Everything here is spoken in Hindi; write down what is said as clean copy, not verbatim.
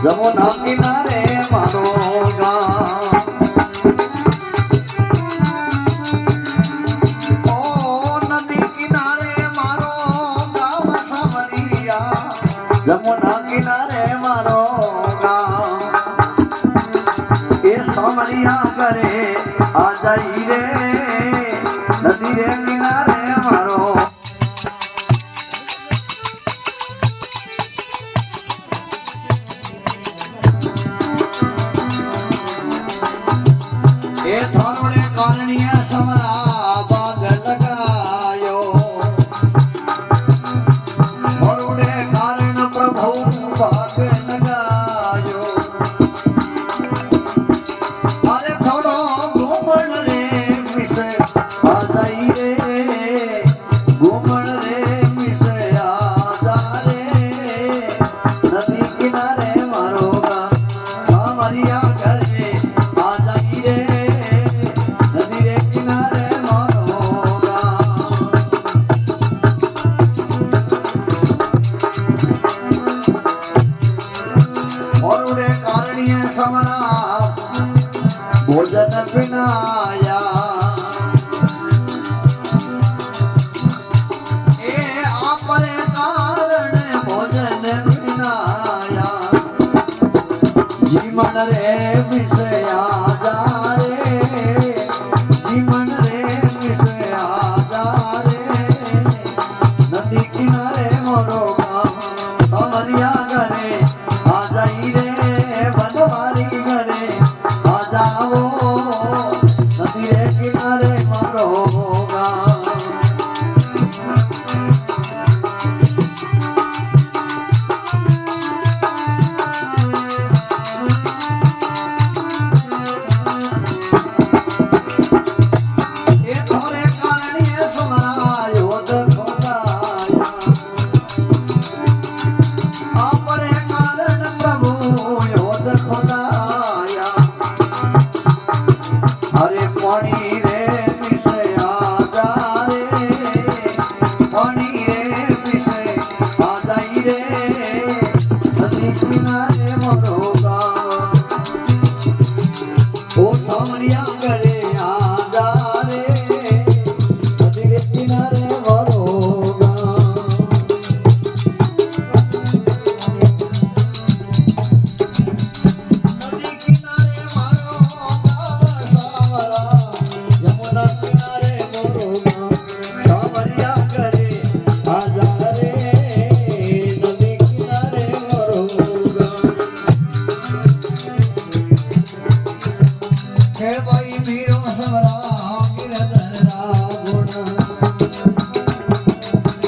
જમુના કિનારે મારો ગામ ઓ નદી કિનારે મારો ગામ સામરિયા જમુના કિનારે મારો ગામ એ સામરિયા કરે આ જઈ રે નદી રે કિનારે મારો समरा बाग लगायो मरुड़े कारण प्रभु बाग लगायो अरे थोड़ो घूमण रे मिसे आ जाई रे घूमण रे मिसे आ जा रे नदी किनारे मारो गाम सामरिया घरे आ जाई रे भोजन पिनाया ए आपरे कारण भोजन पिनाया जीवन रे विषया जा रे जीवन रे विषया जा रे नदी किनारे मोरो गाम सामरिया घरे आ जाई रे बनवारी घरे आ जाओ नदी रे किनारे मारो गाम ये थोड़े कारण ये समरा योद खोदाया आपरे कारण प्रभु योद खोदाया अरे पानी रे मिसे आ जा रे पानी रे मिसे आ जाई रे नदी किनारे मोरो गाम ओ सामरिया घरे आ जा रे नदी रे किनारे मोरो गाम नदी किनारे मारो यमुना किनारे मोरो गाम सामरिया घरे आ जा रे नदी किनारे मोरो गाम हे भाई